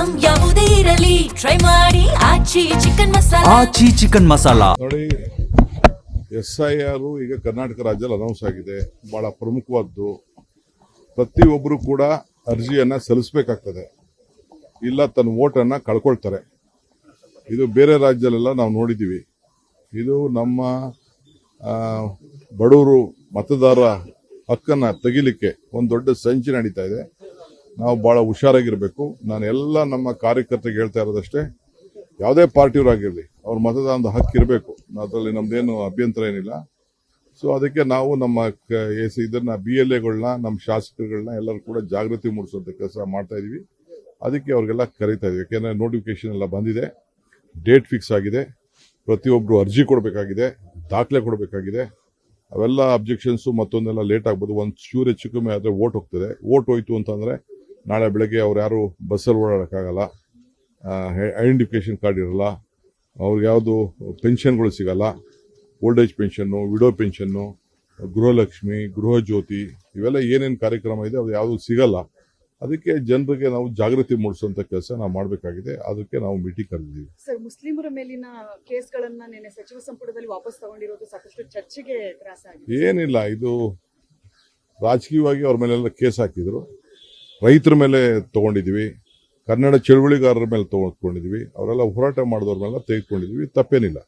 Item ಯಾವುದೇ ಇರಲಿ try ಮಾಡಿ ಆಚಿ ಚಿಕನ್ ಮಸಾಲಾ. ಆಚಿ ಚಿಕನ್ ಮಸಾಲಾ ನೋಡಿ, SIR ಈಗ ಕರ್ನಾಟಕ ರಾಜ್ಯದಲ್ಲಿ ಅನೌನ್ಸ್ ಆಗಿದೆ. ಬಹಳ ಪ್ರಮುಖವಾದ್ದು. ಪ್ರತಿಯೊಬ್ಬರು ಕೂಡ ಅರ್ಜಿಯನ್ನ ಸಲ್ಲಿಸಬೇಕಾಗ್ತದೆ, ಇಲ್ಲ ತನ್ನ ವೋಟನ್ನು ಕಳ್ಕೊಳ್ತಾರೆ. ಇದು ಬೇರೆ ರಾಜ್ಯದಲ್ಲೆಲ್ಲ ನಾವು ನೋಡಿದ್ದೀವಿ. ಇದು ನಮ್ಮ ಬಡವರು ಮತದಾರರ ಹಕ್ಕನ್ನು ತೆಗಿಲಿಕ್ಕೆ ಒಂದು ದೊಡ್ಡ ಸಂಚು ನಡೀತಾ ಇದೆ. ನಾವು ಬಹಳ ಹುಷಾರಾಗಿರಬೇಕು. ನಾನು ಎಲ್ಲ ನಮ್ಮ ಕಾರ್ಯಕರ್ತರಿಗೆ ಹೇಳ್ತಾ ಇರೋದಷ್ಟೇ, ಯಾವುದೇ ಪಾರ್ಟಿಯವರಾಗಿರಲಿ ಅವ್ರ ಮತದಾನದ ಹಕ್ಕು ಇರಬೇಕು. ಅದರಲ್ಲಿ ನಮ್ದೇನು ಅಭ್ಯಂತರ ಏನಿಲ್ಲ. ಸೊ ಅದಕ್ಕೆ ನಾವು ನಮ್ಮ ಇದನ್ನ BLAಗಳನ್ನ, ನಮ್ಮ ಶಾಸಕರುಗಳನ್ನ ಎಲ್ಲರೂ ಕೂಡ ಜಾಗೃತಿ ಮೂಡಿಸುವಂತ ಕೆಲಸ ಮಾಡ್ತಾ ಇದೀವಿ. ಅದಕ್ಕೆ ಅವ್ರಿಗೆಲ್ಲ ಕರೀತಾ ಇದೀವಿ. ಯಾಕೆಂದ್ರೆ ನೋಟಿಫಿಕೇಶನ್ ಎಲ್ಲ ಬಂದಿದೆ, ಡೇಟ್ ಫಿಕ್ಸ್ ಆಗಿದೆ. ಪ್ರತಿಯೊಬ್ಬರು ಅರ್ಜಿ ಕೊಡಬೇಕಾಗಿದೆ, ದಾಖಲೆ ಕೊಡಬೇಕಾಗಿದೆ. ಅವೆಲ್ಲ ಅಬ್ಜೆಕ್ಷನ್ಸು ಮತ್ತೊಂದೆಲ್ಲ ಲೇಟ್ ಆಗ್ಬೋದು. ಒಂದು ಚೂರು ಹೆಚ್ಚು ಕಮ್ಮಿ ಆದರೆ ವೋಟ್ ಹೋಗ್ತದೆ. ವೋಟ್ ಹೋಯ್ತು ಅಂತಂದರೆ ನಾಳೆ ಬೆಳಗ್ಗೆ ಅವ್ರು ಯಾರು ಬಸ್ಸಲ್ಲಿ ಓಡಾಡೋಕ್ಕಾಗಲ್ಲ, ಐಡೆಂಟಿಫಿಕೇಶನ್ ಕಾರ್ಡ್ ಇರಲ್ಲ, ಅವ್ರಿಗೆ ಯಾವುದು ಪೆನ್ಷನ್ಗಳು ಸಿಗಲ್ಲ. Old age pension, widow pension, Gruhalakshmi, Gruha Jyothi, ಇವೆಲ್ಲ ಏನೇನು ಕಾರ್ಯಕ್ರಮ ಇದೆ ಅದು ಯಾವುದು ಸಿಗಲ್ಲ. ಅದಕ್ಕೆ ಜನರಿಗೆ ನಾವು ಜಾಗೃತಿ ಮೂಡಿಸುವಂತ ಕೆಲಸ ನಾವು ಮಾಡಬೇಕಾಗಿದೆ. ಅದಕ್ಕೆ ನಾವು ಮೀಟಿಂಗ್ ಕರೆದಿದ್ದೀವಿ. ಸರ್, ಮುಸ್ಲಿಮರ ಮೇಲಿನ ಕೇಸ್ಗಳನ್ನ ನಿನ್ನೆ ಸಚಿವ ಸಂಪುಟದಲ್ಲಿ ವಾಪಸ್ ತಗೊಂಡಿರೋದು ಸಾಕಷ್ಟು ಚರ್ಚೆಗೆ ತ್ರಾಸಾಗಿದೆ. ಏನಿಲ್ಲ, ಇದು ರಾಜಕೀಯವಾಗಿ ಅವ್ರ ಮೇಲೆಲ್ಲ ಕೇಸ್ ಹಾಕಿದ್ರು. ರೈತರ ಮೇಲೆ ತಗೊಂಡಿದ್ದೀವಿ, ಕನ್ನಡ ಚಳುವಳಿಗಾರರ ಮೇಲೆ ತಗೊಂಡಿದ್ದೀವಿ, ಅವರೆಲ್ಲ ಹೋರಾಟ ಮಾಡಿದವ್ರ ಮೇಲೆ ತೆಗೆದುಕೊಂಡಿದ್ದೀವಿ. ತಪ್ಪೇನಿಲ್ಲ.